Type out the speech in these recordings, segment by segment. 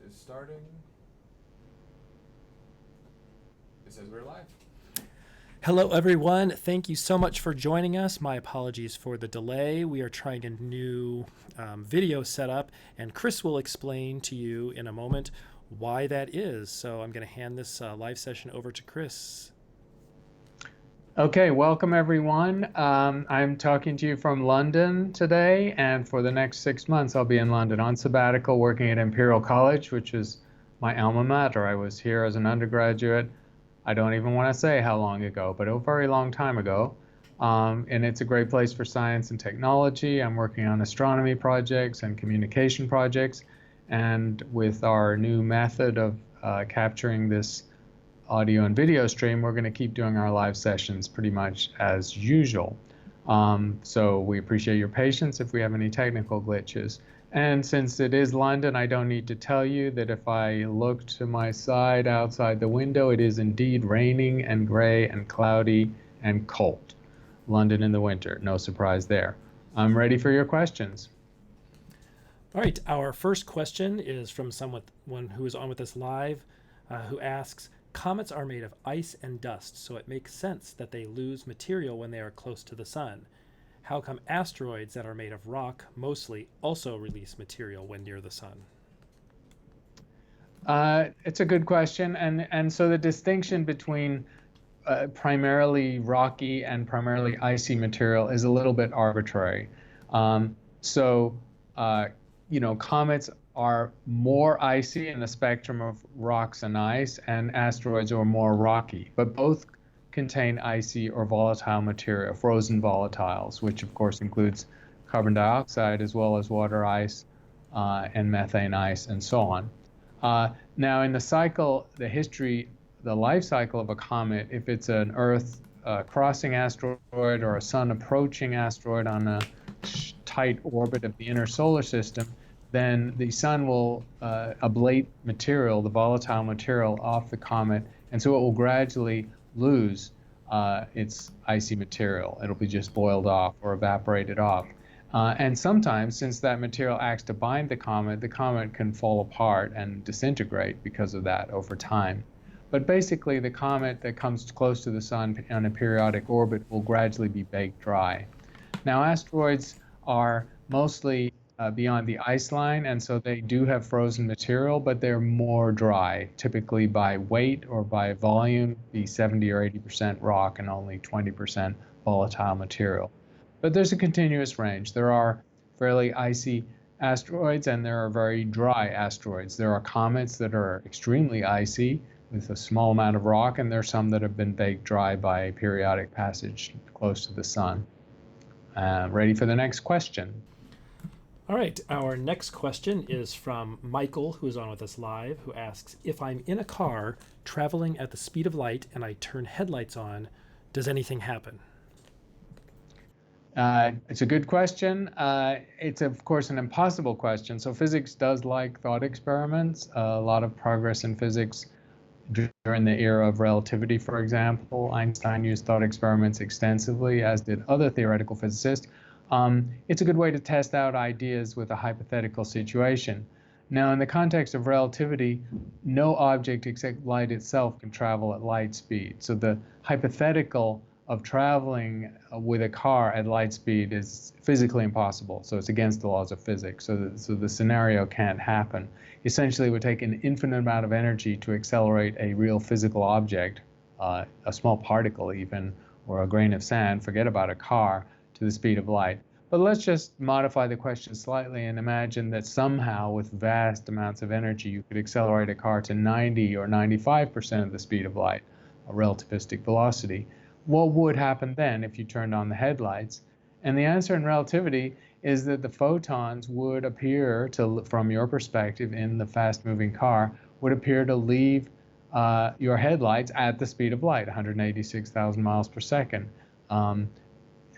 is starting. It says we're live. Hello, everyone. Thank you so much for joining us. My apologies for the delay. We are trying a new video setup, and Chris will explain to you in a moment why that is. So I'm going to hand this live session over to Chris. Okay, welcome everyone. I'm talking to you from London today, and for the next 6 months I'll be in London on sabbatical working at Imperial College, which is my alma mater. I was here as an undergraduate. I don't even want to say how long ago, but a very long time ago. And it's a great place for science and technology. I'm working on astronomy projects and communication projects, and with our new method of capturing this audio and video stream, we're going to keep doing our live sessions pretty much as usual. So we appreciate your patience if we have any technical glitches. And since it is London, I don't need to tell you that if I look to my side outside the window, it is indeed raining and gray and cloudy and cold. London in the winter, no surprise there. I'm ready for your questions. All right, our first question is from someone who is on with us live, who asks, comets are made of ice and dust, so it makes sense that they lose material when they are close to the sun. How come asteroids that are made of rock mostly also release material when near the sun? It's a good question, and so the distinction between primarily rocky and primarily icy material is a little bit arbitrary. Comets are more icy in the spectrum of rocks and ice, and asteroids are more rocky, but both contain icy or volatile material, frozen volatiles, which of course includes carbon dioxide as well as water ice and methane ice and so on. Now in the cycle, the life cycle of a comet, if it's an Earth crossing asteroid or a sun approaching asteroid on a tight orbit of the inner solar system, then the sun will ablate material, the volatile material, off the comet, and so it will gradually lose its icy material. It'll be just boiled off or evaporated off. And sometimes, since that material acts to bind the comet can fall apart and disintegrate because of that over time. But basically, the comet that comes close to the sun on a periodic orbit will gradually be baked dry. Now, asteroids are mostly beyond the ice line, and so they do have frozen material, but they're more dry, typically by weight or by volume, be 70 or 80% rock and only 20% volatile material. But there's a continuous range. There are fairly icy asteroids, and there are very dry asteroids. There are comets that are extremely icy with a small amount of rock, and there are some that have been baked dry by periodic passage close to the sun. Ready for the next question? All right, our next question is from Michael, who is on with us live, who asks, if I'm in a car traveling at the speed of light and I turn headlights on, does anything happen? It's a good question. It's, of course, an impossible question. So physics does like thought experiments. A lot of progress in physics during the era of relativity, for example. Einstein used thought experiments extensively, as did other theoretical physicists. It's a good way to test out ideas with a hypothetical situation. Now, in the context of relativity, no object except light itself can travel at light speed. So the hypothetical of traveling with a car at light speed is physically impossible. So it's against the laws of physics. So the scenario can't happen. Essentially, it would take an infinite amount of energy to accelerate a real physical object, a small particle even, or a grain of sand, forget about a car, to the speed of light. But let's just modify the question slightly and imagine that somehow with vast amounts of energy you could accelerate a car to 90 or 95% of the speed of light, a relativistic velocity. What would happen then if you turned on the headlights? And the answer in relativity is that the photons would appear to, from your perspective in the fast-moving car, would appear to leave your headlights at the speed of light, 186,000 miles per second.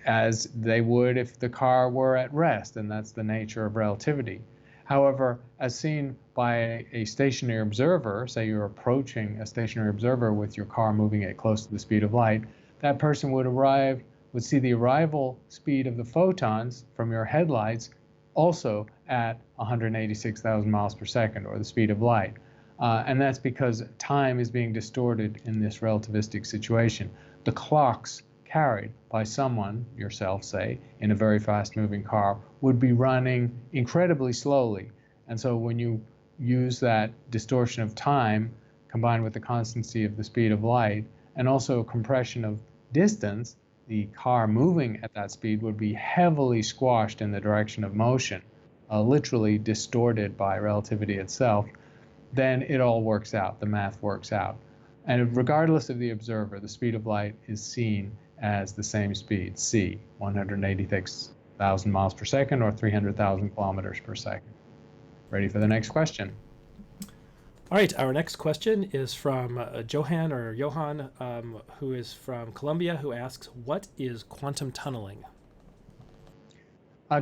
As they would if the car were at rest, and that's the nature of relativity. However, as seen by a stationary observer, say you're approaching a stationary observer with your car moving at close to the speed of light, that person would see the arrival speed of the photons from your headlights also at 186,000 miles per second, or the speed of light. And that's because time is being distorted in this relativistic situation. The clocks carried by someone, yourself say, in a very fast moving car, would be running incredibly slowly. And so when you use that distortion of time combined with the constancy of the speed of light and also compression of distance, the car moving at that speed would be heavily squashed in the direction of motion, literally distorted by relativity itself. Then it all works out, the math works out. And regardless of the observer, the speed of light is seen as the same speed, c, 186,000 miles per second or 300,000 kilometers per second. Ready for the next question? All right, our next question is from Johan, who is from Colombia, who asks, what is quantum tunneling?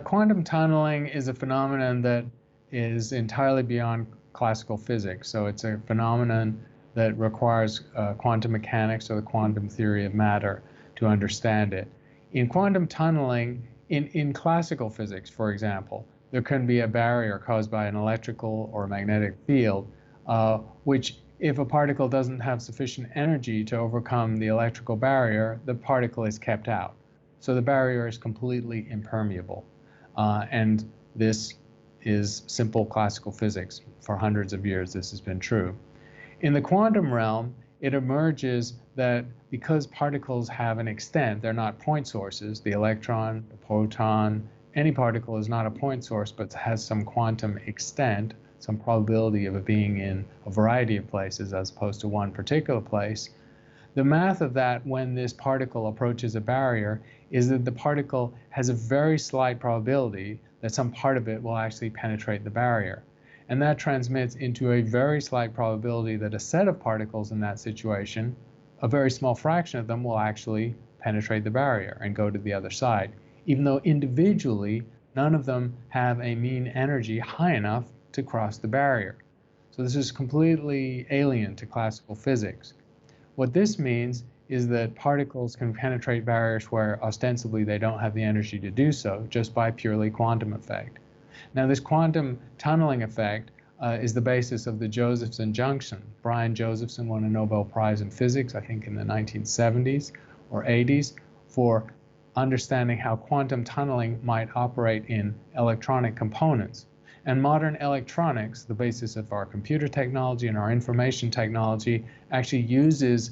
Quantum tunneling is a phenomenon that is entirely beyond classical physics. So it's a phenomenon that requires quantum mechanics or the quantum theory of matter to understand it. In quantum tunneling, in classical physics, for example, there can be a barrier caused by an electrical or magnetic field, which, if a particle doesn't have sufficient energy to overcome the electrical barrier, the particle is kept out. So the barrier is completely impermeable. And this is simple classical physics. For hundreds of years, this has been true. In the quantum realm, it emerges that because particles have an extent, they're not point sources, the electron, the proton, any particle is not a point source, but has some quantum extent, some probability of it being in a variety of places as opposed to one particular place. The math of that, when this particle approaches a barrier, is that the particle has a very slight probability that some part of it will actually penetrate the barrier. And that transmits into a very slight probability that a set of particles in that situation, a very small fraction of them, will actually penetrate the barrier and go to the other side, even though individually none of them have a mean energy high enough to cross the barrier. So this is completely alien to classical physics. What this means is that particles can penetrate barriers where ostensibly they don't have the energy to do so, just by purely quantum effect. Now, this quantum tunneling effect is the basis of the Josephson junction. Brian Josephson won a Nobel Prize in physics, I think in the 1970s or 80s, for understanding how quantum tunneling might operate in electronic components. And modern electronics, the basis of our computer technology and our information technology, actually uses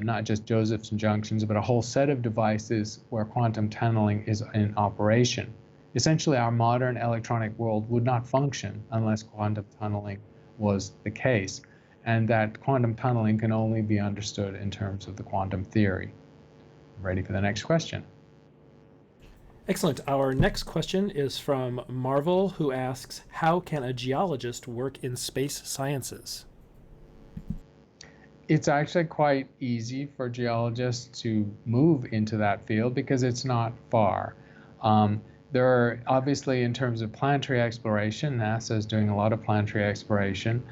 not just Josephson junctions, but a whole set of devices where quantum tunneling is in operation. Essentially, our modern electronic world would not function unless quantum tunneling was the case, and that quantum tunneling can only be understood in terms of the quantum theory. Ready for the next question? Excellent. Our next question is from Marvel, who asks, how can a geologist work in space sciences? It's actually quite easy for geologists to move into that field because it's not far. There are, obviously, in terms of planetary exploration, NASA is doing a lot of planetary exploration,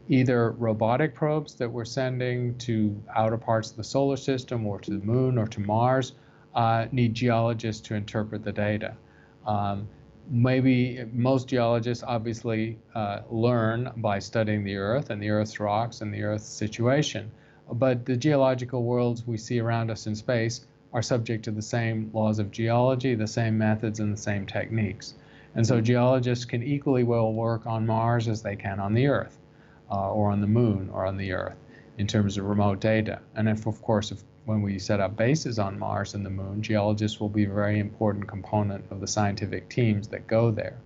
either robotic probes that we're sending to outer parts of the solar system or to the moon or to Mars, need geologists to interpret the data. Maybe most geologists obviously learn by studying the Earth and the Earth's rocks and the Earth's situation. But the geological worlds we see around us in space are subject to the same laws of geology, the same methods, and the same techniques. And so geologists can equally well work on Mars as they can on the Earth, or on the Moon, or on the Earth, in terms of remote data. And if, of course, when we set up bases on Mars and the Moon, geologists will be a very important component of the scientific teams that go there.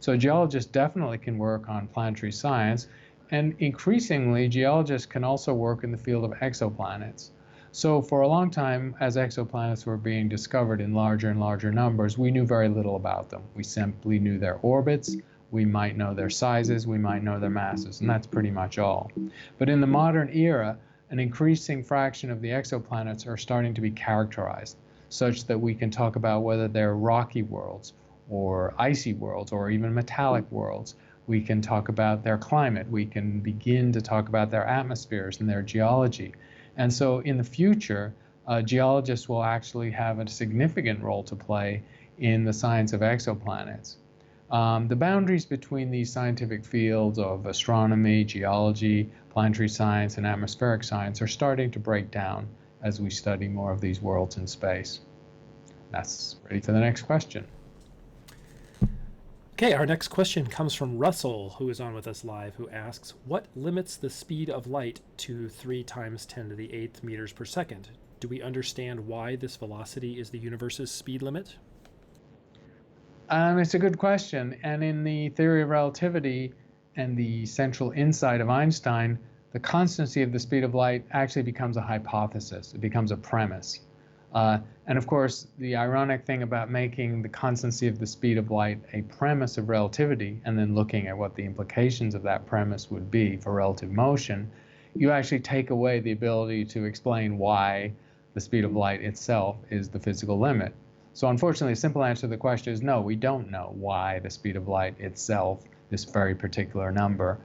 So geologists definitely can work on planetary science, and increasingly, geologists can also work in the field of exoplanets. So for a long time, as exoplanets were being discovered in larger and larger numbers, we knew very little about them. We simply knew their orbits, we might know their sizes, we might know their masses, and that's pretty much all. But in the modern era, an increasing fraction of the exoplanets are starting to be characterized, such that we can talk about whether they're rocky worlds, or icy worlds, or even metallic worlds. We can talk about their climate. We can begin to talk about their atmospheres and their geology. And so in the future, geologists will actually have a significant role to play in the science of exoplanets. The boundaries between these scientific fields of astronomy, geology, planetary science, and atmospheric science are starting to break down as we study more of these worlds in space. That's ready for the next question. Okay, our next question comes from Russell, who is on with us live, who asks, what limits the speed of light to 3 times 10 to the 8th meters per second? Do we understand why this velocity is the universe's speed limit? It's a good question. And in the theory of relativity and the central insight of Einstein, the constancy of the speed of light actually becomes a hypothesis. It becomes a premise. And of course, the ironic thing about making the constancy of the speed of light a premise of relativity and then looking at what the implications of that premise would be for relative motion, you actually take away the ability to explain why the speed of light itself is the physical limit. So unfortunately, the simple answer to the question is no, we don't know why the speed of light itself, this very particular number,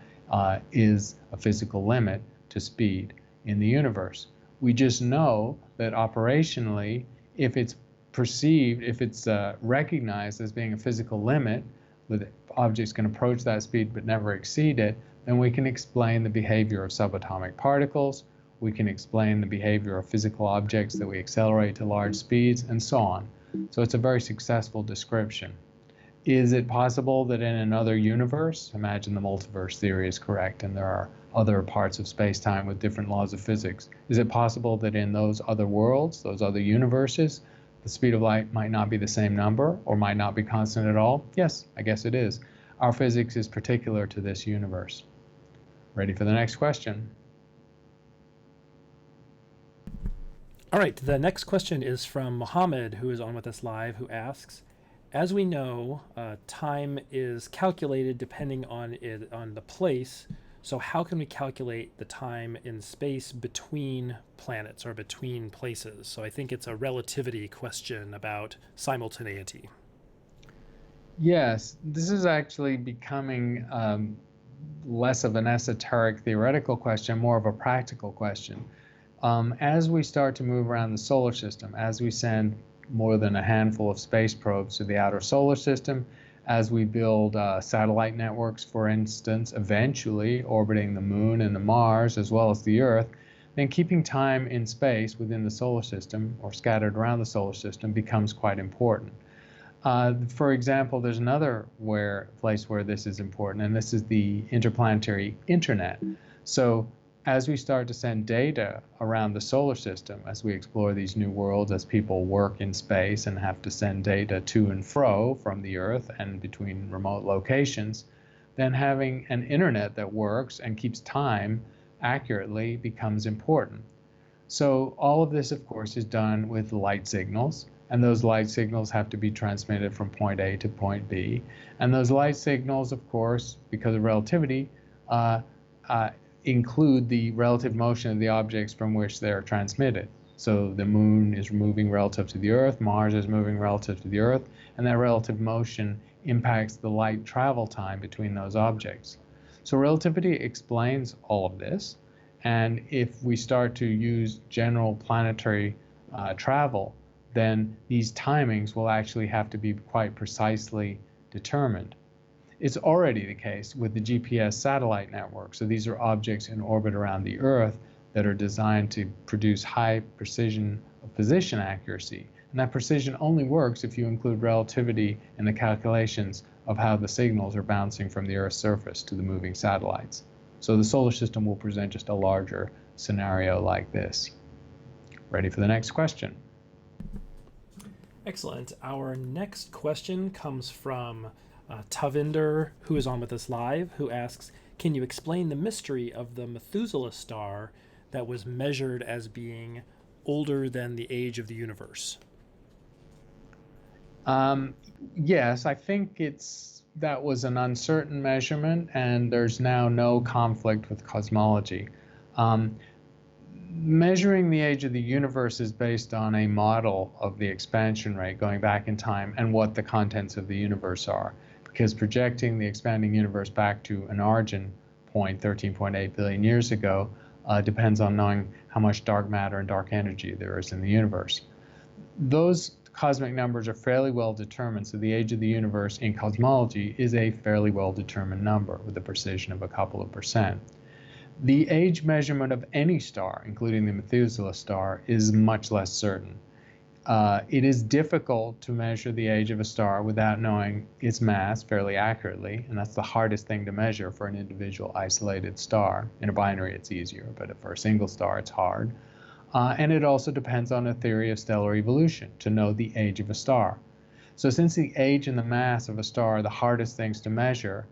is a physical limit to speed in the universe. We just know that operationally, if it's perceived, if it's recognized as being a physical limit, that objects can approach that speed but never exceed it, then we can explain the behavior of subatomic particles, we can explain the behavior of physical objects that we accelerate to large speeds, and so on. So it's a very successful description. Is it possible that in another universe, imagine the multiverse theory is correct and there are other parts of space-time with different laws of physics, is it possible that in those other worlds, those other universes, the speed of light might not be the same number or might not be constant at all? Yes, I guess it is. Our physics is particular to this universe. Ready for the next question? All right, the next question is from Mohammed, who is on with us live, who asks, as we know, time is calculated depending on the place. So how can we calculate the time in space between planets or between places? So I think it's a relativity question about simultaneity. Yes, this is actually becoming less of an esoteric theoretical question, more of a practical question. As we start to move around the solar system, as we send more than a handful of space probes to the outer solar system, as we build satellite networks, for instance, eventually orbiting the moon and the Mars as well as the Earth, then keeping time in space within the solar system or scattered around the solar system becomes quite important. For example, there's another place where this is important, and this is the interplanetary internet. So as we start to send data around the solar system, as we explore these new worlds, as people work in space and have to send data to and fro from the Earth and between remote locations, then having an internet that works and keeps time accurately becomes important. So all of this, of course, is done with light signals, and those light signals have to be transmitted from point A to point B. And those light signals, of course, because of relativity, include the relative motion of the objects from which they are transmitted. So the moon is moving relative to the Earth, Mars is moving relative to the Earth, and that relative motion impacts the light travel time between those objects. So relativity explains all of this, and if we start to use general planetary travel, then these timings will actually have to be quite precisely determined. It's already the case with the GPS satellite network. So these are objects in orbit around the Earth that are designed to produce high precision of position accuracy. And that precision only works if you include relativity in the calculations of how the signals are bouncing from the Earth's surface to the moving satellites. So the solar system will present just a larger scenario like this. Ready for the next question? Excellent. Our next question comes from Tavinder, who is on with us live, who asks, can you explain the mystery of the Methuselah star that was measured as being older than the age of the universe? Yes, I think that was an uncertain measurement, and there's now no conflict with cosmology. Measuring the age of the universe is based on a model of the expansion rate going back in time and what the contents of the universe are, because projecting the expanding universe back to an origin point 13.8 billion years ago depends on knowing how much dark matter and dark energy there is in the universe. Those cosmic numbers are fairly well determined. So the age of the universe in cosmology is a fairly well determined number with a precision of a couple of percent. The age measurement of any star, including the Methuselah star, is much less certain. It is difficult to measure the age of a star without knowing its mass fairly accurately, and that's the hardest thing to measure for an individual isolated star. In a binary, it's easier, but for a single star, it's hard. And it also depends on a theory of stellar evolution to know the age of a star. So since the age and the mass of a star are the hardest things to measure,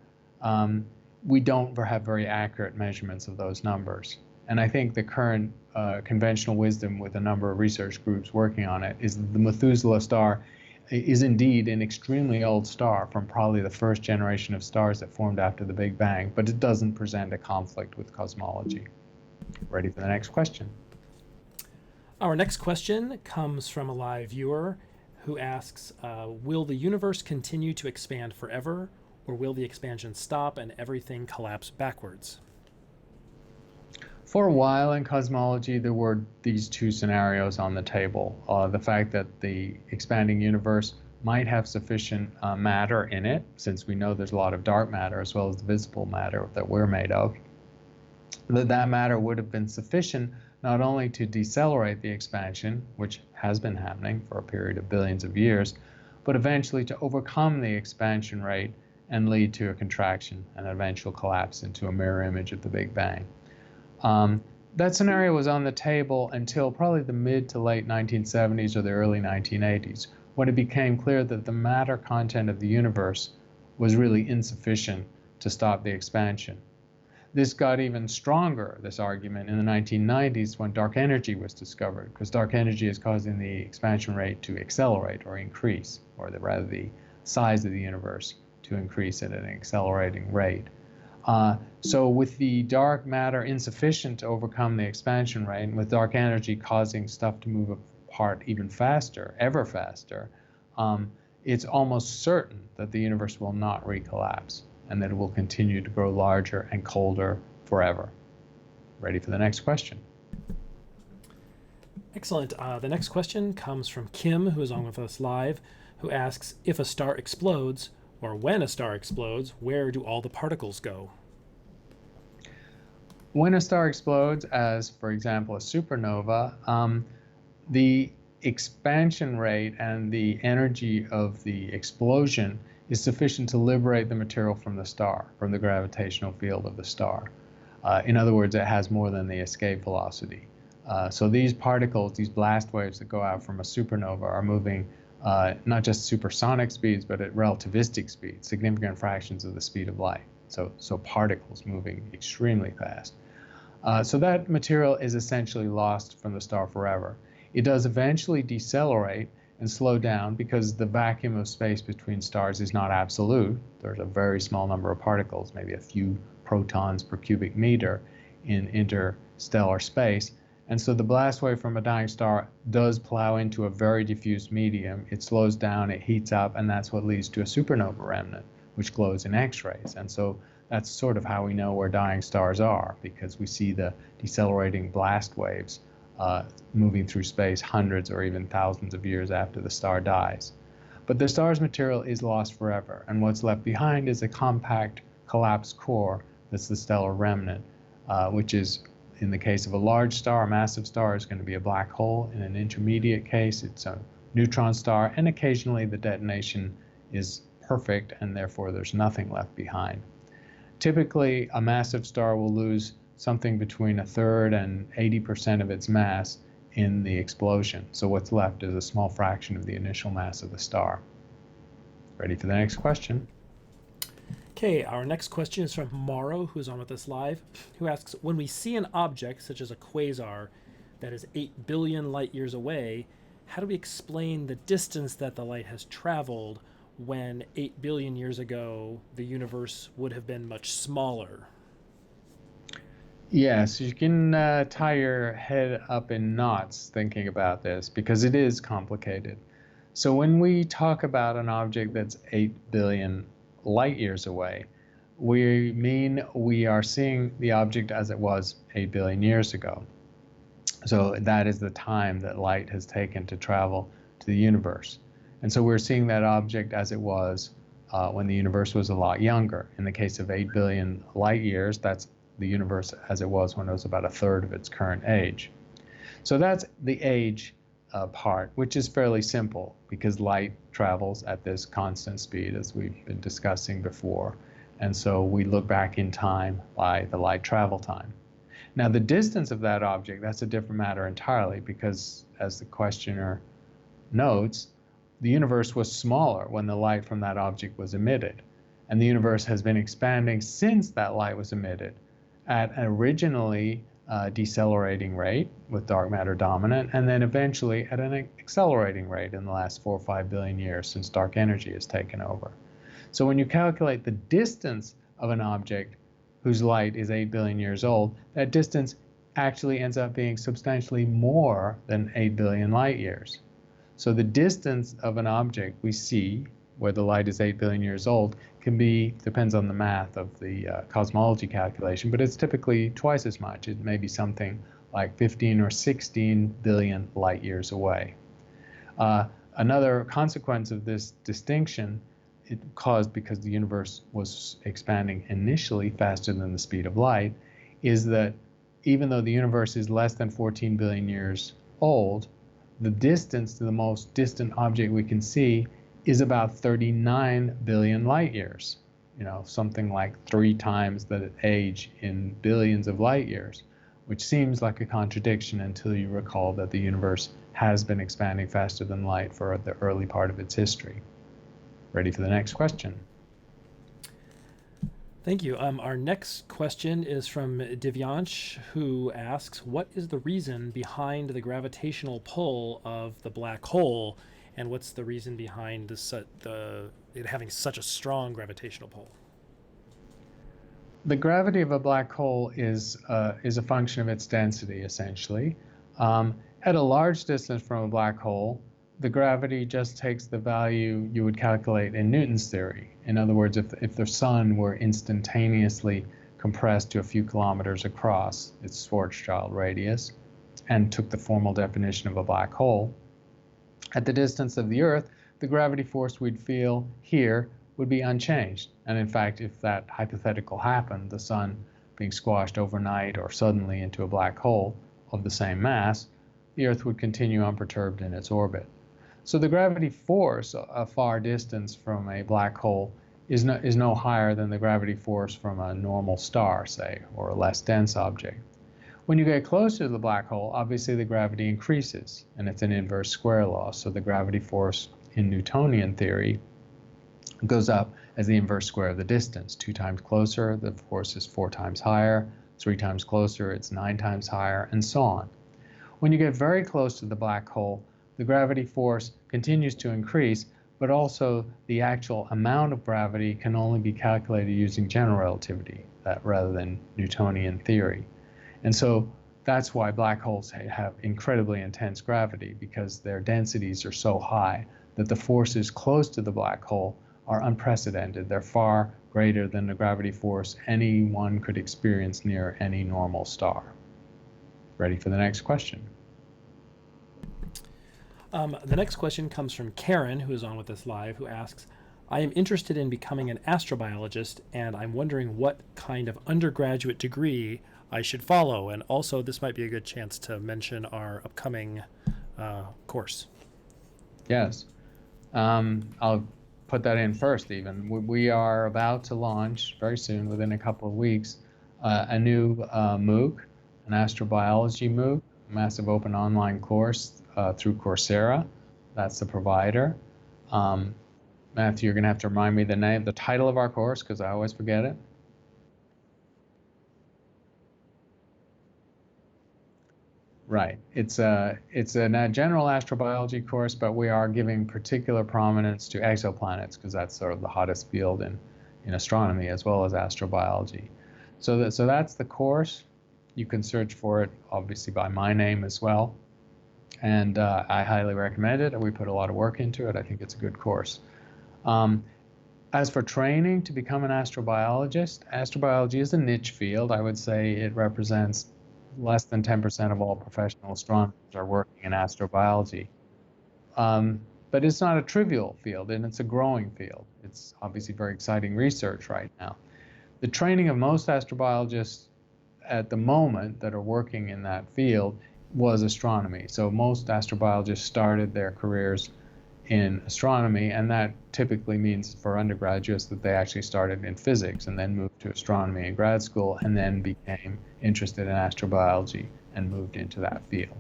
we don't have very accurate measurements of those numbers. And I think the current conventional wisdom with a number of research groups working on it is that the Methuselah star is indeed an extremely old star from probably the first generation of stars that formed after the Big Bang, but it doesn't present a conflict with cosmology. Ready for the next question? Our next question comes from a live viewer who asks, will the universe continue to expand forever, or will the expansion stop and everything collapse backwards? For a while in cosmology, there were these two scenarios on the table. The fact that the expanding universe might have sufficient matter in it, since we know there's a lot of dark matter as well as the visible matter that we're made of, that matter would have been sufficient not only to decelerate the expansion, which has been happening for a period of billions of years, but eventually to overcome the expansion rate and lead to a contraction and eventual collapse into a mirror image of the Big Bang. That scenario was on the table until probably the mid to late 1970s or the early 1980s, when it became clear that the matter content of the universe was really insufficient to stop the expansion. This got even stronger, this argument, in the 1990s when dark energy was discovered, because dark energy is causing the expansion rate to accelerate or increase, or rather the size of the universe to increase at an accelerating rate. So with the dark matter insufficient to overcome the expansion rate, and with dark energy causing stuff to move apart even faster, ever faster, it's almost certain that the universe will not recollapse and that it will continue to grow larger and colder forever. Ready for the next question? Excellent. The next question comes from Kim, who is on with us live, who asks, if a star explodes, or when a star explodes, where do all the particles go? When a star explodes, as for example a supernova, the expansion rate and the energy of the explosion is sufficient to liberate the material from the star, from the gravitational field of the star. In other words, it has more than the escape velocity. So these particles, these blast waves that go out from a supernova are moving not just supersonic speeds, but at relativistic speeds, significant fractions of the speed of light. So particles moving extremely fast. So that material is essentially lost from the star forever. It does eventually decelerate and slow down because the vacuum of space between stars is not absolute. There's a very small number of particles, maybe a few protons per cubic meter in interstellar space. And so the blast wave from a dying star does plow into a very diffuse medium. It slows down, it heats up, and that's what leads to a supernova remnant, which glows in X-rays. And so that's sort of how we know where dying stars are, because we see the decelerating blast waves moving through space hundreds or even thousands of years after the star dies. But the star's material is lost forever, and what's left behind is a compact collapsed core that's the stellar remnant, which is, in the case of a large star, a massive star, is going to be a black hole. In an intermediate case, it's a neutron star, and occasionally the detonation is perfect, and therefore there's nothing left behind. Typically, a massive star will lose something between 1/3 and 80% of its mass in the explosion. So what's left is a small fraction of the initial mass of the star. Ready for the next question? Okay, our next question is from Morrow, who is on with us live, who asks, when we see an object such as a quasar that is 8 billion light years away, how do we explain the distance that the light has traveled when 8 billion years ago the universe would have been much smaller? Yes, you can tie your head up in knots thinking about this because it is complicated. So when we talk about an object that's 8 billion light years away, we mean we are seeing the object as it was 8 billion years ago. So that is the time that light has taken to travel to the universe. And so we're seeing that object as it was when the universe was a lot younger. In the case of 8 billion light years, that's the universe as it was when it was about a third of its current age. So that's the age part, which is fairly simple because light travels at this constant speed as we've been discussing before. And so we look back in time by the light travel time. Now the distance of that object, that's a different matter entirely because as the questioner notes, the universe was smaller when the light from that object was emitted. And the universe has been expanding since that light was emitted at an originally decelerating rate with dark matter dominant, and then eventually at an accelerating rate in the last 4 or 5 billion years since dark energy has taken over. So when you calculate the distance of an object whose light is 8 billion years old, that distance actually ends up being substantially more than 8 billion light years. So the distance of an object we see where the light is 8 billion years old can be, depends on the math of the cosmology calculation, but it's typically twice as much. It may be something like 15 or 16 billion light years away. Another consequence of this distinction, it caused because the universe was expanding initially faster than the speed of light, is that even though the universe is less than 14 billion years old, the distance to the most distant object we can see is about 39 billion light years. You know, something like 3 times the age in billions of light years, which seems like a contradiction until you recall that the universe has been expanding faster than light for the early part of its history. Ready for the next question? Thank you. Our next question is from Divyansh, who asks, what is the reason behind the gravitational pull of the black hole, and what's the reason behind it having such a strong gravitational pull? The gravity of a black hole is a function of its density, essentially. At a large distance from a black hole, the gravity just takes the value you would calculate in Newton's theory. In other words, if the sun were instantaneously compressed to a few kilometers across its Schwarzschild radius and took the formal definition of a black hole, at the distance of the Earth, the gravity force we'd feel here would be unchanged. And in fact, if that hypothetical happened, the sun being squashed overnight or suddenly into a black hole of the same mass, the Earth would continue unperturbed in its orbit. So the gravity force a far distance from a black hole is no higher than the gravity force from a normal star, say, or a less dense object. When you get closer to the black hole, obviously the gravity increases, and it's an inverse square law. So the gravity force in Newtonian theory goes up as the inverse square of the distance. 2 times closer, the force is 4 times higher. 3 times closer, it's 9 times higher, and so on. When you get very close to the black hole, the gravity force continues to increase, but also the actual amount of gravity can only be calculated using general relativity rather than Newtonian theory. And so that's why black holes have incredibly intense gravity, because their densities are so high that the forces close to the black hole are unprecedented. They're far greater than the gravity force anyone could experience near any normal star. Ready for the next question? The next question comes from Karen, who is on with us live, who asks, I am interested in becoming an astrobiologist, and I'm wondering what kind of undergraduate degree I should follow. And also, this might be a good chance to mention our upcoming course. Yes. I'll put that in first even. We are about to launch very soon, within a couple of weeks, a new MOOC, an astrobiology MOOC, a massive open online course through Coursera. That's the provider. Matthew, you're going to have to remind me the title of our course, because I always forget it. Right. It's a general astrobiology course, but we are giving particular prominence to exoplanets, because that's sort of the hottest field in astronomy as well as astrobiology. So that's the course. You can search for it, obviously, by my name as well. And I highly recommend it, and we put a lot of work into it. I think it's a good course. As for training to become an astrobiologist, astrobiology is a niche field. I would say it represents less than 10% of all professional astronomers are working in astrobiology. But it's not a trivial field, and it's a growing field. It's obviously very exciting research right now. The training of most astrobiologists at the moment that are working in that field was astronomy. So most astrobiologists started their careers in astronomy, and that typically means for undergraduates that they actually started in physics and then moved to astronomy in grad school and then became interested in astrobiology and moved into that field.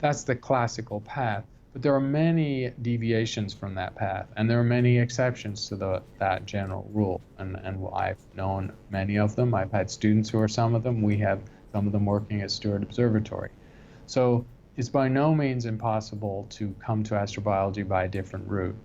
That's the classical path, but there are many deviations from that path, and there are many exceptions to that general rule, and I've known many of them. I've had students who are some of them. We have some of them working at Steward Observatory. So it's by no means impossible to come to astrobiology by a different route.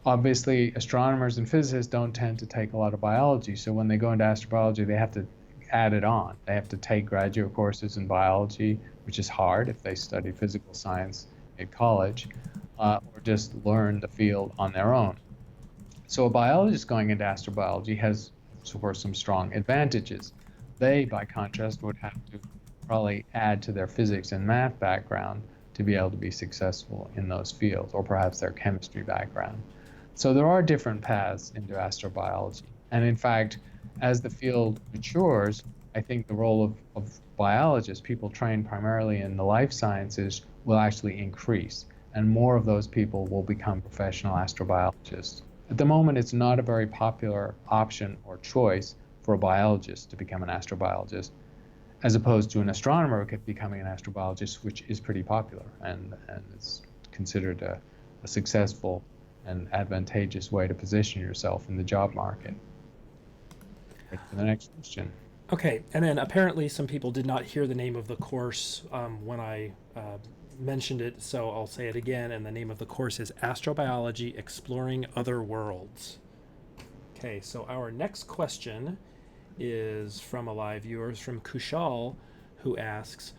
Obviously, astronomers and physicists don't tend to take a lot of biology, so when they go into astrobiology, they have to add it on. They have to take graduate courses in biology, which is hard if they study physical science at college, or just learn the field on their own. So a biologist going into astrobiology has, of course, some strong advantages. They, by contrast, would have to probably add to their physics and math background to be able to be successful in those fields, or perhaps their chemistry background. So there are different paths into astrobiology. And in fact, as the field matures, I think the role of biologists, people trained primarily in the life sciences, will actually increase, and more of those people will become professional astrobiologists. At the moment, it's not a very popular option or choice for a biologist to become an astrobiologist, as opposed to an astronomer becoming an astrobiologist, which is pretty popular and is considered a successful and advantageous way to position yourself in the job market. Right to the next question. Okay, and then apparently some people did not hear the name of the course when I mentioned it, so I'll say it again, and the name of the course is Astrobiology Exploring Other Worlds. Okay, so our next question is from a live viewer, from Kushal, who asks,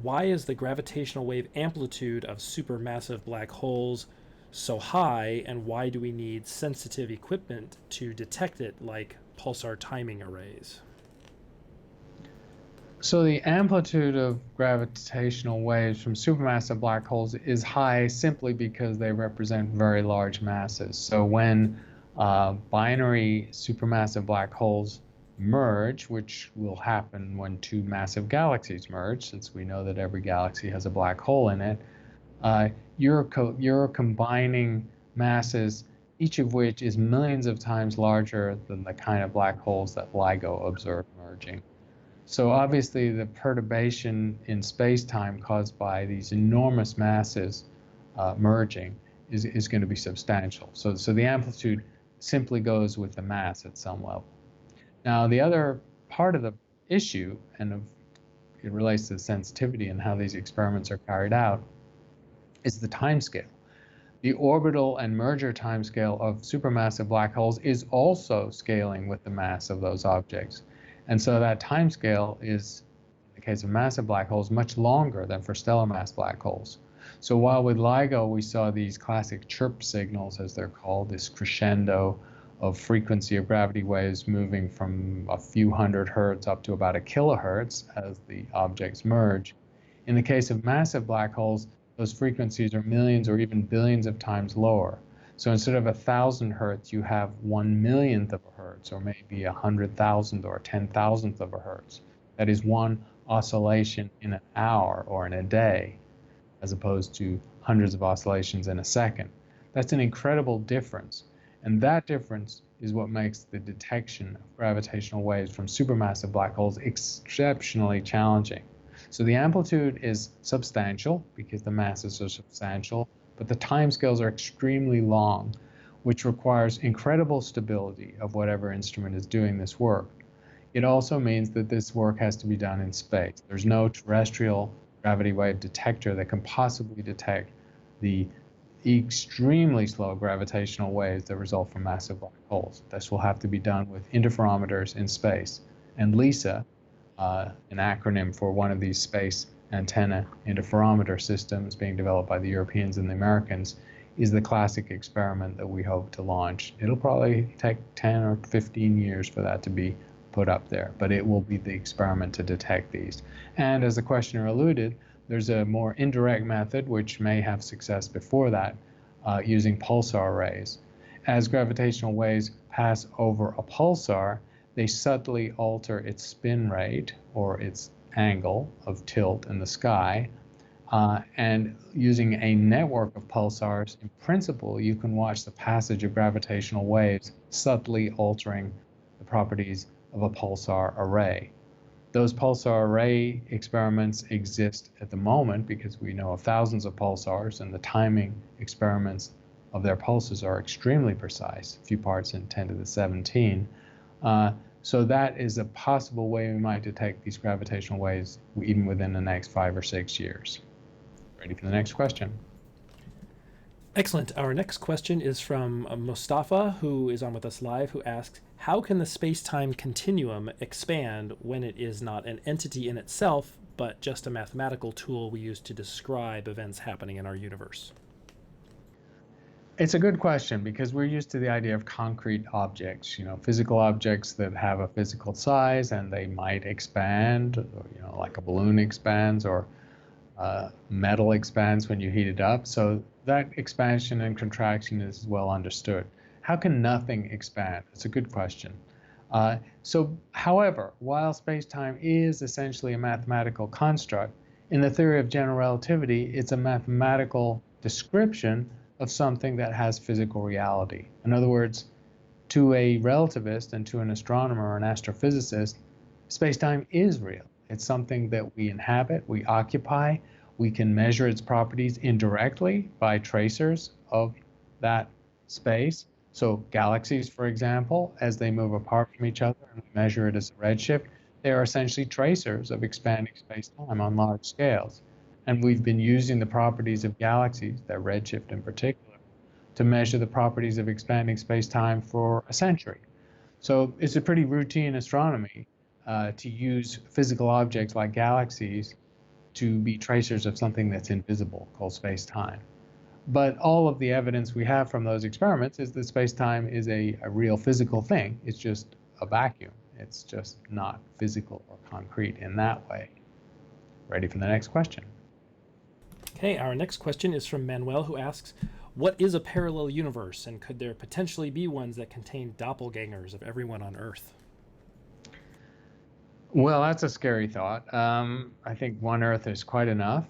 why is the gravitational wave amplitude of supermassive black holes so high, and why do we need sensitive equipment to detect it, like pulsar timing arrays? So the amplitude of gravitational waves from supermassive black holes is high simply because they represent very large masses. So when binary supermassive black holes merge, which will happen when two massive galaxies merge, since we know that every galaxy has a black hole in it, you're combining masses, each of which is millions of times larger than the kind of black holes that LIGO observed merging. So obviously the perturbation in space-time caused by these enormous masses merging is going to be substantial. So the amplitude simply goes with the mass at some level. Now the other part of the issue, and it relates to the sensitivity and how these experiments are carried out, is the timescale. The orbital and merger timescale of supermassive black holes is also scaling with the mass of those objects. And so that timescale is, in the case of massive black holes, much longer than for stellar mass black holes. So while with LIGO we saw these classic chirp signals, as they're called, this crescendo of frequency of gravity waves moving from a few hundred hertz up to about a kilohertz as the objects merge, in the case of massive black holes, those frequencies are millions or even billions of times lower. So instead of 1,000 hertz, you have 1/1,000,000th of a hertz, or maybe 100,000th or 10,000th of a hertz. That is one oscillation in an hour or in a day, as opposed to hundreds of oscillations in a second. That's an incredible difference. And that difference is what makes the detection of gravitational waves from supermassive black holes exceptionally challenging. So the amplitude is substantial because the masses are substantial, but the timescales are extremely long, which requires incredible stability of whatever instrument is doing this work. It also means that this work has to be done in space. There's no terrestrial gravity wave detector that can possibly detect the extremely slow gravitational waves that result from massive black holes. This will have to be done with interferometers in space. And LISA, an acronym for one of these space antenna interferometer systems being developed by the Europeans and the Americans, is the classic experiment that we hope to launch. It'll probably take 10 or 15 years for that to be put up there, but it will be the experiment to detect these. And as the questioner alluded, There's a more indirect method which may have success before that, using pulsar arrays. As gravitational waves pass over a pulsar, they subtly alter its spin rate or its angle of tilt in the sky. And using a network of pulsars, in principle, you can watch the passage of gravitational waves subtly altering the properties of a pulsar array. Those pulsar array experiments exist at the moment because we know of thousands of pulsars, and the timing experiments of their pulses are extremely precise, a few parts in 10 to the 17. So that is a possible way we might detect these gravitational waves even within the next 5 or 6 years. Ready for the next question? Excellent. Our next question is from Mustafa, who is on with us live, who asks, how can the space-time continuum expand when it is not an entity in itself, but just a mathematical tool we use to describe events happening in our universe? It's a good question because we're used to the idea of concrete objects, physical objects that have a physical size and they might expand, like a balloon expands or metal expands when you heat it up. So that expansion and contraction is well understood. How can nothing expand? It's a good question. However, while space-time is essentially a mathematical construct, in the theory of general relativity, it's a mathematical description of something that has physical reality. In other words, to a relativist and to an astronomer or an astrophysicist, space-time is real. It's something that we inhabit, we occupy. We can measure its properties indirectly by tracers of that space. So galaxies, for example, as they move apart from each other and we measure it as a redshift, they are essentially tracers of expanding space-time on large scales. And we've been using the properties of galaxies, their redshift in particular, to measure the properties of expanding space-time for a century. So it's a pretty routine astronomy to use physical objects like galaxies to be tracers of something that's invisible, called space-time. But all of the evidence we have from those experiments is that space-time is a real physical thing. It's just a vacuum. It's just not physical or concrete in that way. Ready for the next question? Okay, our next question is from Manuel, who asks, what is a parallel universe, and could there potentially be ones that contain doppelgangers of everyone on Earth? Well, that's a scary thought. I think one Earth is quite enough.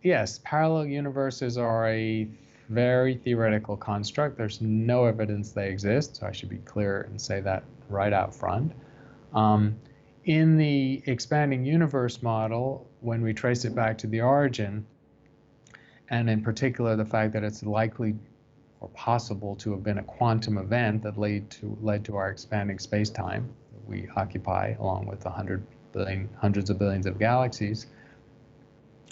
Yes, parallel universes are a very theoretical construct. There's no evidence they exist, so I should be clear and say that right out front. In the expanding universe model, when we trace it back to the origin, and in particular the fact that it's likely or possible to have been a quantum event that led to our expanding space-time that we occupy along with hundreds of billions of galaxies,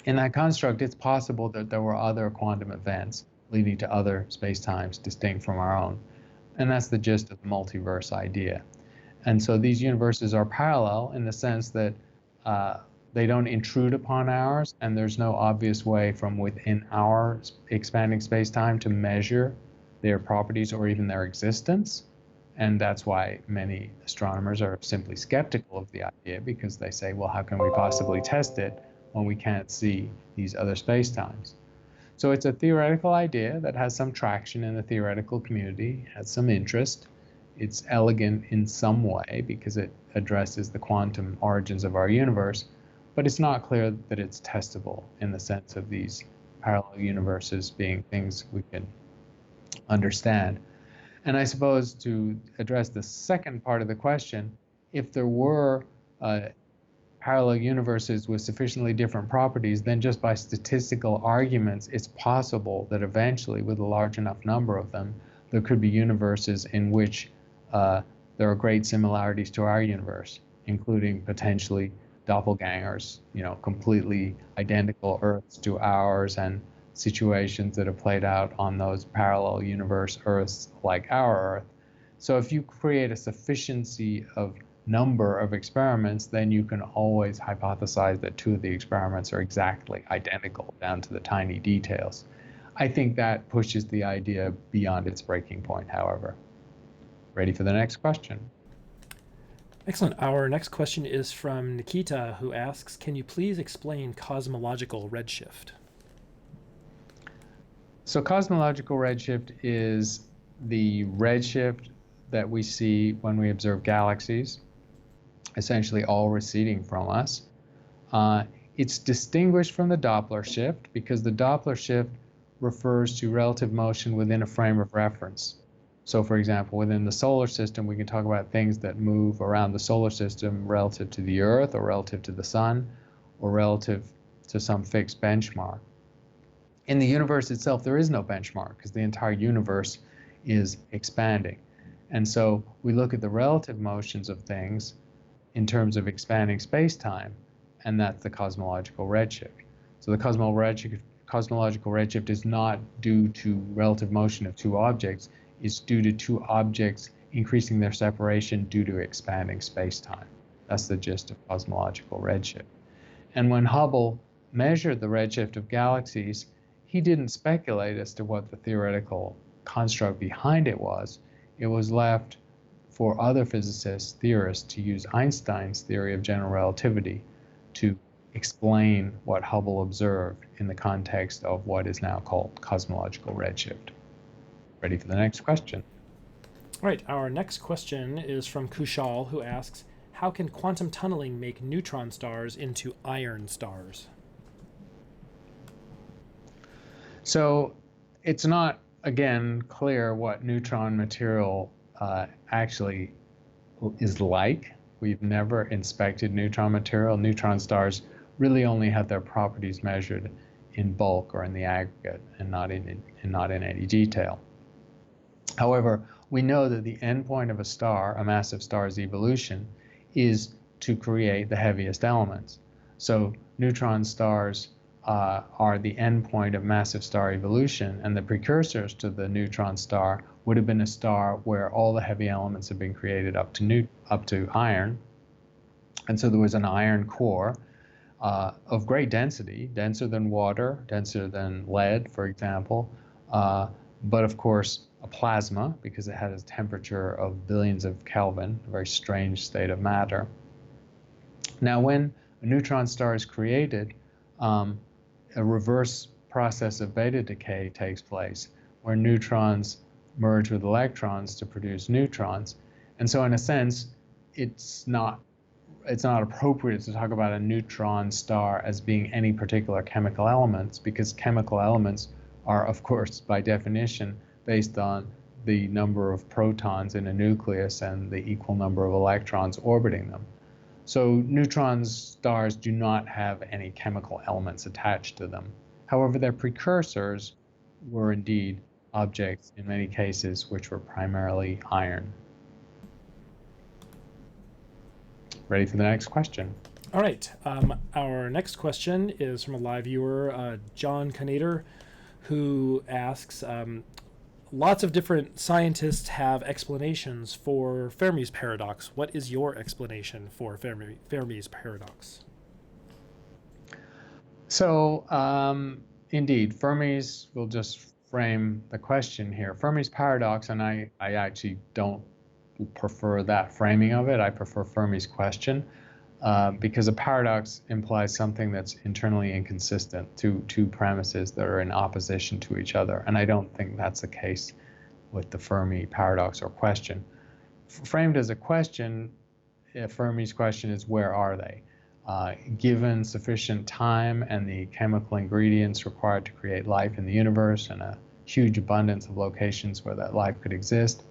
in that construct it's possible that there were other quantum events leading to other space-times distinct from our own. And that's the gist of the multiverse idea. And so these universes are parallel in the sense that they don't intrude upon ours, and there's no obvious way from within our expanding space-time to measure their properties or even their existence. And that's why many astronomers are simply skeptical of the idea, because they say, well, how can we possibly test it when we can't see these other space-times? So it's a theoretical idea that has some traction in the theoretical community, has some interest. It's elegant in some way because it addresses the quantum origins of our universe, but it's not clear that it's testable in the sense of these parallel universes being things we can understand. And I suppose to address the second part of the question, if there were parallel universes with sufficiently different properties, then just by statistical arguments, it's possible that eventually, with a large enough number of them, there could be universes in which there are great similarities to our universe, including potentially doppelgangers, completely identical Earths to ours, and situations that have played out on those parallel universe Earths like our Earth. So if you create a sufficiency of number of experiments, then you can always hypothesize that two of the experiments are exactly identical down to the tiny details. I think that pushes the idea beyond its breaking point, however. Ready for the next question? Excellent. Our next question is from Nikita, who asks, can you please explain cosmological redshift? So cosmological redshift is the redshift that we see when we observe galaxies, essentially all receding from us. It's distinguished from the Doppler shift because the Doppler shift refers to relative motion within a frame of reference. So for example, within the solar system, we can talk about things that move around the solar system relative to the Earth or relative to the sun or relative to some fixed benchmark. In the universe itself, there is no benchmark because the entire universe is expanding. And so we look at the relative motions of things in terms of expanding space-time, and that's the cosmological redshift. So the cosmological redshift is not due to relative motion of two objects, it's due to two objects increasing their separation due to expanding space-time. That's the gist of cosmological redshift. And when Hubble measured the redshift of galaxies, he didn't speculate as to what the theoretical construct behind it was. It was left for other physicists, theorists, to use Einstein's theory of general relativity to explain what Hubble observed in the context of what is now called cosmological redshift. Ready for the next question? All right, our next question is from Kushal, who asks, how can quantum tunneling make neutron stars into iron stars? So it's not, again, clear what neutron material actually is like. We've never inspected neutron material. Neutron stars really only have their properties measured in bulk or in the aggregate and not in any detail. However, we know that the endpoint of a star, a massive star's evolution, is to create the heaviest elements. So neutron stars are the endpoint of massive star evolution, and the precursors to the neutron star would have been a star where all the heavy elements have been created up to iron. And so there was an iron core of great density, denser than water, denser than lead, for example, but of course a plasma because it had a temperature of billions of Kelvin, a very strange state of matter. Now when a neutron star is created, a reverse process of beta decay takes place where neutrons merge with electrons to produce neutrons. And so in a sense, it's not appropriate to talk about a neutron star as being any particular chemical elements, because chemical elements are, of course, by definition, based on the number of protons in a nucleus and the equal number of electrons orbiting them. So neutron stars do not have any chemical elements attached to them. However, their precursors were indeed objects, in many cases, which were primarily iron. Ready for the next question? All right. Our next question is from a live viewer, John Canader, who asks, lots of different scientists have explanations for Fermi's paradox. What is your explanation for Fermi's paradox? So, indeed, Fermi's, we'll just frame the question here. Fermi's paradox, and I actually don't prefer that framing of it. I prefer Fermi's question because a paradox implies something that's internally inconsistent, two premises that are in opposition to each other. And I don't think that's the case with the Fermi paradox or question. Framed as a question, Fermi's question is, where are they? Given sufficient time and the chemical ingredients required to create life in the universe and a huge abundance of locations where that life could exist,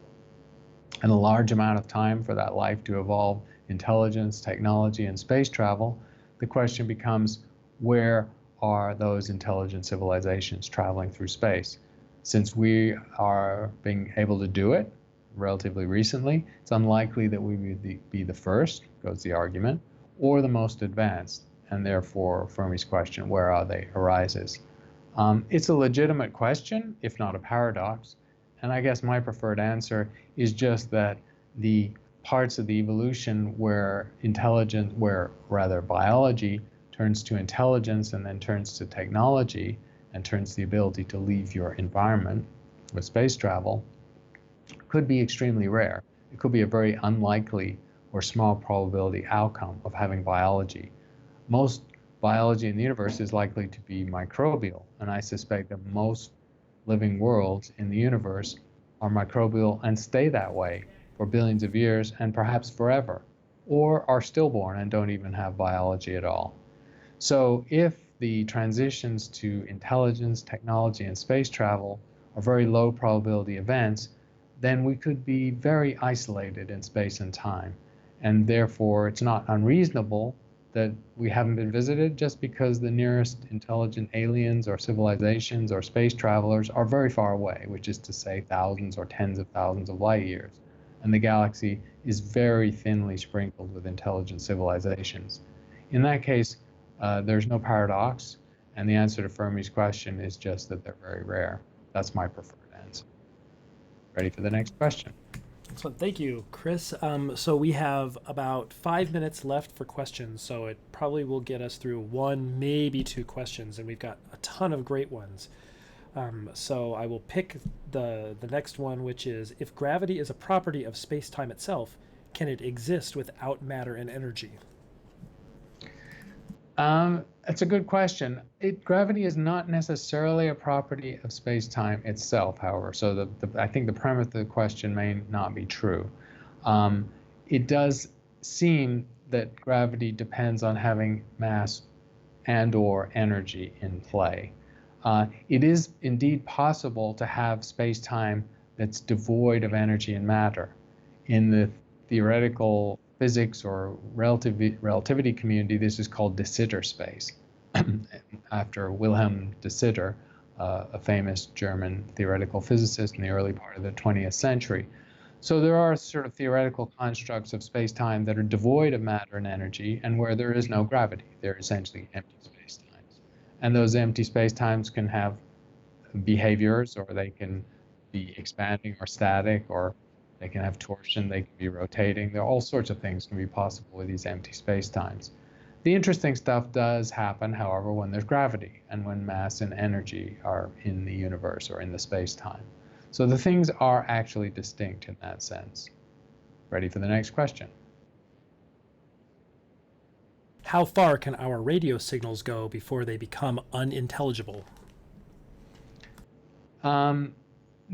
and a large amount of time for that life to evolve intelligence, technology, and space travel, the question becomes, where are those intelligent civilizations traveling through space? Since we are being able to do it relatively recently, it's unlikely that we would be the first, goes the argument, or the most advanced, and therefore Fermi's question, where are they, arises. It's a legitimate question, if not a paradox, and I guess my preferred answer is just that the parts of the evolution where biology turns to intelligence and then turns to technology and turns to the ability to leave your environment with space travel could be extremely rare. It could be a very unlikely or small probability outcome of having biology. Most biology in the universe is likely to be microbial, and I suspect that most living worlds in the universe are microbial and stay that way for billions of years and perhaps forever, or are stillborn and don't even have biology at all. So if the transitions to intelligence, technology, and space travel are very low probability events, then we could be very isolated in space and time. And therefore, it's not unreasonable that we haven't been visited just because the nearest intelligent aliens or civilizations or space travelers are very far away, which is to say thousands or tens of thousands of light years. And the galaxy is very thinly sprinkled with intelligent civilizations. In that case, there's no paradox, and the answer to Fermi's question is just that they're very rare. That's my preferred answer. Ready for the next question? Excellent. Thank you, Chris. So we have about 5 minutes left for questions, so it probably will get us through one, maybe two questions, and we've got a ton of great ones. So I will pick the next one, which is, if gravity is a property of space-time itself, can it exist without matter and energy? It's a good question. Gravity is not necessarily a property of space-time itself, however, so I think the premise of the question may not be true. It does seem that gravity depends on having mass and/or energy in play. It is indeed possible to have space-time that's devoid of energy and matter. In the theoretical physics or relativity community, this is called de Sitter space, after Wilhelm de Sitter, a famous German theoretical physicist in the early part of the 20th century. So there are sort of theoretical constructs of space-time that are devoid of matter and energy, and where there is no gravity. They're essentially empty space-times. And those empty space-times can have behaviors, or they can be expanding or static, or they can have torsion, they can be rotating. There are all sorts of things can be possible with these empty space-times. The interesting stuff does happen, however, when there's gravity and when mass and energy are in the universe or in the space-time. So the things are actually distinct in that sense. Ready for the next question? How far can our radio signals go before they become unintelligible?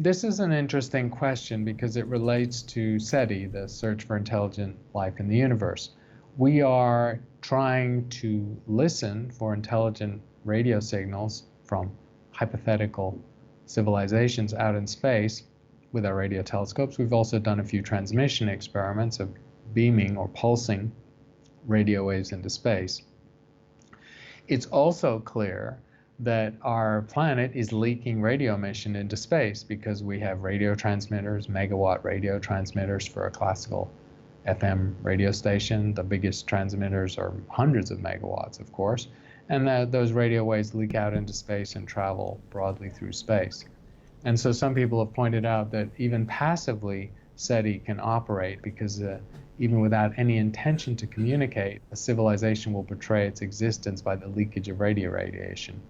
This is an interesting question because it relates to SETI, the Search for Intelligent Life in the Universe. We are trying to listen for intelligent radio signals from hypothetical civilizations out in space with our radio telescopes. We've also done a few transmission experiments of beaming or pulsing radio waves into space. It's also clear that our planet is leaking radio emission into space because we have radio transmitters, megawatt radio transmitters for a classical FM radio station. The biggest transmitters are hundreds of megawatts, of course, and those radio waves leak out into space and travel broadly through space. And so some people have pointed out that even passively, SETI can operate because even without any intention to communicate, a civilization will betray its existence by the leakage of radio radiation.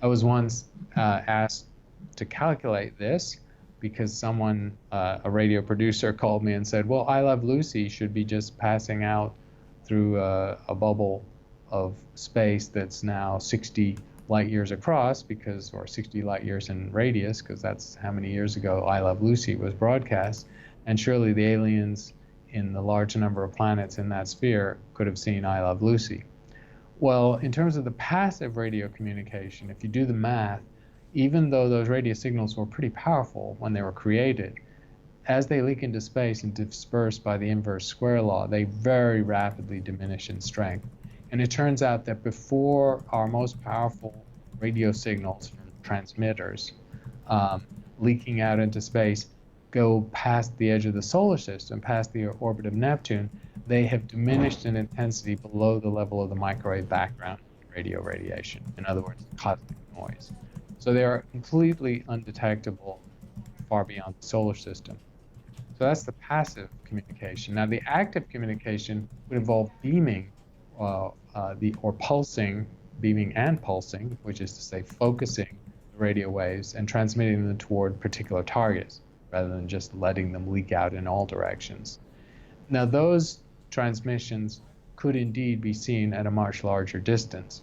I was once asked to calculate this because someone, a radio producer, called me and said, well, I Love Lucy should be just passing out through a bubble of space that's now 60 light years across, or 60 light years in radius, because that's how many years ago I Love Lucy was broadcast. And surely the aliens in the large number of planets in that sphere could have seen I Love Lucy. Well, in terms of the passive radio communication, if you do the math, even though those radio signals were pretty powerful when they were created, as they leak into space and disperse by the inverse square law, they very rapidly diminish in strength. And it turns out that before our most powerful radio signals from transmitters leaking out into space go past the edge of the solar system, past the orbit of Neptune, they have diminished in intensity below the level of the microwave background radio radiation. In other words, cosmic noise. So they are completely undetectable far beyond the solar system. So that's the passive communication. Now the active communication would involve beaming or pulsing, beaming and pulsing, which is to say focusing the radio waves and transmitting them toward particular targets rather than just letting them leak out in all directions. Now those transmissions could indeed be seen at a much larger distance.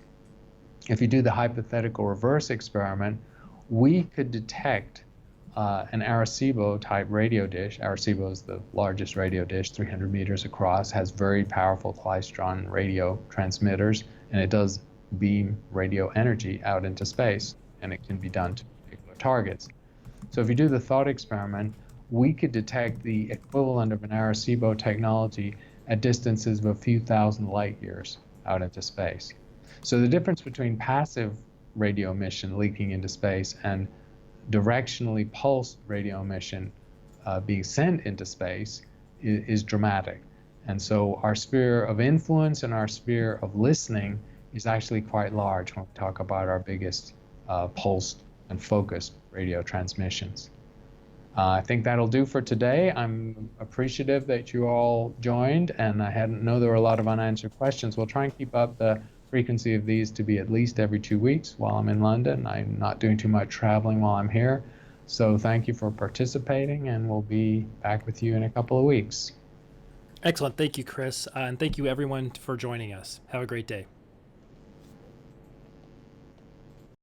If you do the hypothetical reverse experiment, we could detect an Arecibo type radio dish. Arecibo is the largest radio dish, 300 meters across, has very powerful klystron radio transmitters, and it does beam radio energy out into space, and it can be done to particular targets. So if you do the thought experiment, we could detect the equivalent of an Arecibo technology at distances of a few thousand light years out into space. So the difference between passive radio emission leaking into space and directionally pulsed radio emission being sent into space is dramatic. And so our sphere of influence and our sphere of listening is actually quite large when we talk about our biggest pulsed and focused radio transmissions. I think that'll do for today. I'm appreciative that you all joined, and I know there were a lot of unanswered questions. We'll try and keep up the frequency of these to be at least every 2 weeks while I'm in London. I'm not doing too much traveling while I'm here. So thank you for participating, and we'll be back with you in a couple of weeks. Excellent. Thank you, Chris. And thank you, everyone, for joining us. Have a great day.